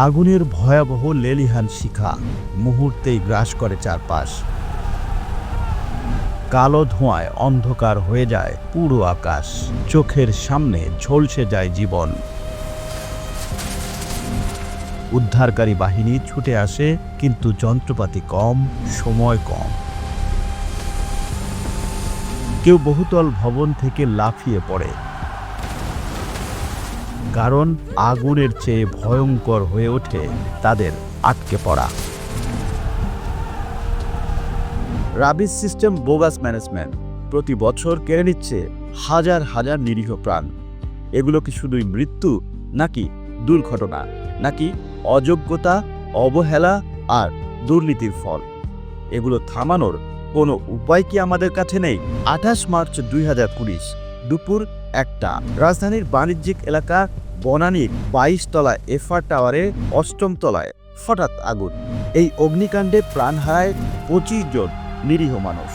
আগুনের ভয়াবহ লেলিহান শিখা মুহূর্তেই গ্রাস করে চারপাশ। কালো ধোঁয়ায় অন্ধকার হয়ে যায় পুরো আকাশ, চোখের সামনে ঝলসে যায় জীবন। উদ্ধারকারী বাহিনী ছুটে আসে, কিন্তু যন্ত্রপাতি কম, সময় কম। কেউ বহুতল ভবন থেকে লাফিয়ে পড়ে, কারণ আগুনের চেয়ে ভয়ঙ্কর হয়ে ওঠে তাদের আটকে পড়া। রাবিশ সিস্টেম বোগাস ম্যানেজমেন্ট প্রতি বছর কেড়ে নিচ্ছে হাজার হাজার নিরীহ প্রাণ। এগুলো কি শুধুই মৃত্যু, নাকি দুর্ঘটনা, নাকি অযোগ্যতা, অবহেলা আর দুর্নীতির ফল? এগুলো থামানোর কোনো উপায় কি আমাদের কাছে নেই? 28 মার্চ 2020 দুপুর 1টা রাজধানীর বাণিজ্যিক এলাকা বনানীর 22 তলা এফআর টাওয়ারে 8ম তলায় হঠাৎ আগুন। এই অগ্নিকাণ্ডে প্রাণ হারায় 25 জন নিরীহ মানুষ,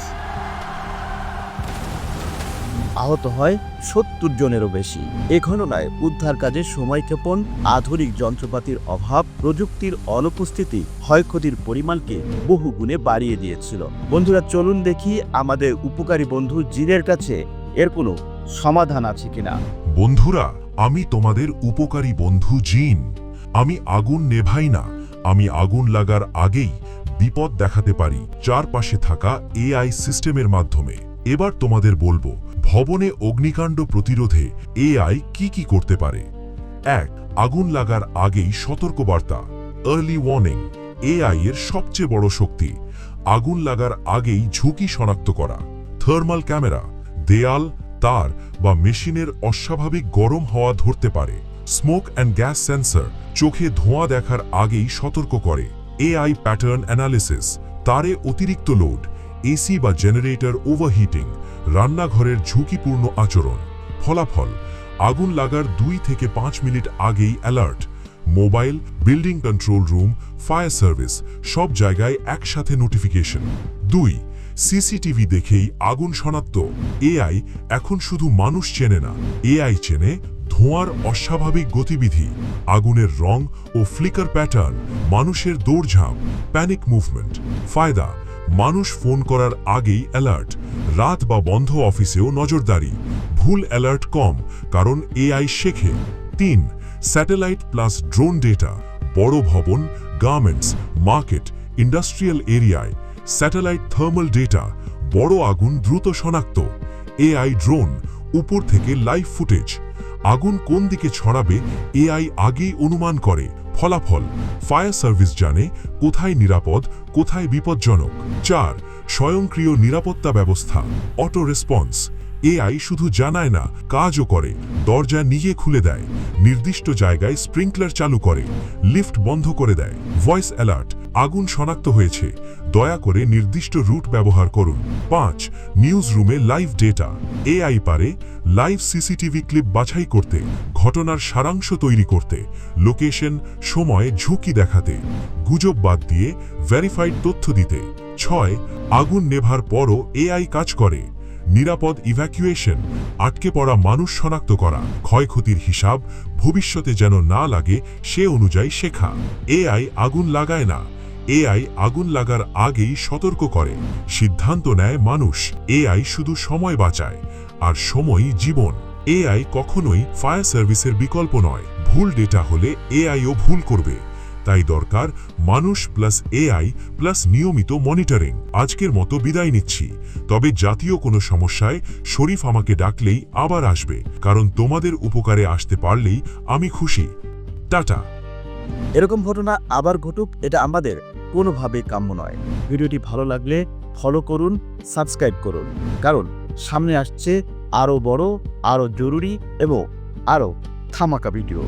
আহত হয় 70 জনেরও বেশি। এ ঘটনায় উদ্ধার কাজে সময়ক্ষেপণ, আধুনিক যন্ত্রপাতির অভাব, প্রযুক্তির অনুপস্থিতি ক্ষয়ক্ষতির পরিমাণকে বহুগুণে বাড়িয়ে দিয়েছিল। বন্ধুরা, চলুন দেখি আমাদের উপকারী বন্ধু জিনের কাছে এর কোনো সমাধান আছে কিনা। বন্ধুরা, আমি তোমাদের উপকারী বন্ধু জিন। আমি আগুন নেভাই না, আমি আগুন লাগার আগেই বিপদ দেখাতে পারি চারপাশে থাকা এআই সিস্টেমের মাধ্যমে। এবার তোমাদের বলবো ভবনে অগ্নিকাণ্ড প্রতিরোধে এআই কি করতে পারে। 1. আগুন লাগার আগেই সতর্কবার্তা, আর্লি ওয়ার্নিং। এআই এর সবচেয়ে বড় শক্তি আগুন লাগার আগেই ঝুঁকি শনাক্ত করা। থার্মাল ক্যামেরা দেয়াল, তার বা মেশিনের অস্বাভাবিক গরম হওয়া ধরতে পারে। স্মোক অ্যান্ড গ্যাস সেন্সর চোখে ধোঁয়া দেখার আগেই সতর্ক করে। এআই প্যাটার্ন অ্যানালিসিস তারে অতিরিক্ত লোড, এসি বা জেনারেটর ওভারহিটিং, রান্নাঘরের ঝুঁকিপূর্ণ আচরণ। ফলাফল, আগুন লাগার 2 থেকে 5 মিনিট আগেই alert. Mobile, building control room, fire service সব জায়গায় একসাথে নোটিফিকেশন। 2. সিসিটিভি দেখেই আগুন শনাক্ত। এআই এখন শুধু মানুষ চেনে না, এআই চেনে ধোঁয়ার অস্বাভাবিক গতিবিধি, আগুনের রং ও ফ্লিকার প্যাটার্ন, মানুষের দৌড়ঝাঁপ, প্যানিক মুভমেন্ট। ফায়দা, মানুষ ফোন করার আগেই অ্যালার্ট, রাত বা বন্ধ অফিসেও নজরদারি। ভুল অ্যালার্ট কম, কারণ এআই শেখে। 3. স্যাটেলাইট প্লাস ড্রোন ডেটা, বড় ভবন, গার্মেন্টস, মার্কেট, ইন্ডাস্ট্রিয়াল এরিয়ায় স্যাটেলাইট থার্মাল ডেটা, বড় আগুন দ্রুত শনাক্ত। এআই ড্রোন, উপর থেকে লাইভ ফুটেজ, আগুন কোন দিকে ছড়াবে এআই আগেই অনুমান করে। ফলাফল, ফায়ার সার্ভিস জানে কোথায় নিরাপদ, কোথায় বিপজ্জনক। 4. স্বয়ংক্রিয় নিরাপত্তা ব্যবস্থা, অটো রেসপন্স। এআই শুধু জানায় না, কাজও করে। দরজা নিজে খুলে দেয়, নির্দিষ্ট জায়গায় স্প্রিংকলার চালু করে, লিফট বন্ধ করে দেয়। ভয়েস অ্যালার্ট, আগুন শনাক্ত হয়েছে, দয়া করে নির্দিষ্ট রুট ব্যবহার করুন। 5. নিউজ রুমে লাইভ ডেটা, এআই পারে লাইভ সিসিটিভি ক্লিপ বাছাই করতে, ঘটনার সারাংশ তৈরি করতে, লোকেশন, সময়, ঝুঁকি দেখাতে, গুজব বাদ দিয়ে ভেরিফাইড তথ্য দিতে। 6. আগুন নেভার পরও এআই কাজ করে, নিরাপদ ইভ্যাকুয়েশন, আটকে পড়া মানুষ শনাক্ত করা, ক্ষয়ক্ষতির হিসাব, ভবিষ্যতে যেন না লাগে সে অনুযায়ী শেখা। এআই আগুন লাগায় না, এআই আগুন লাগার আগেই সতর্ক করে, সিদ্ধান্ত নেয় মানুষ। এআই শুধু সময় বাঁচায়, আর সময়ই জীবন। এআই কখনোই ফায়ার সার্ভিসের বিকল্প নয়। ভুল ডেটা হলে এআইও ভুল করবে, তাই দরকার মানুষ প্লাস এআই প্লাস নিয়মিত মনিটরিং। আজকের মতো বিদায় নিচ্ছি, তবে জাতীয় কোনো সমস্যায় শরীফ আমাকে ডাকলেই আবার আসবে, কারণ তোমাদের উপকারে আসতে পারলেই আমি খুশি। টাটা। এরকম ঘটনা আবার ঘটুক, এটা আমাদের কোনোভাবেই কাম্য নয়। ভিডিওটি ভালো লাগলে ফলো করুন, সাবস্ক্রাইব করুন, কারণ সামনে আসছে আরও বড়, আরও জরুরি এবং আরও ধামাকা ভিডিও।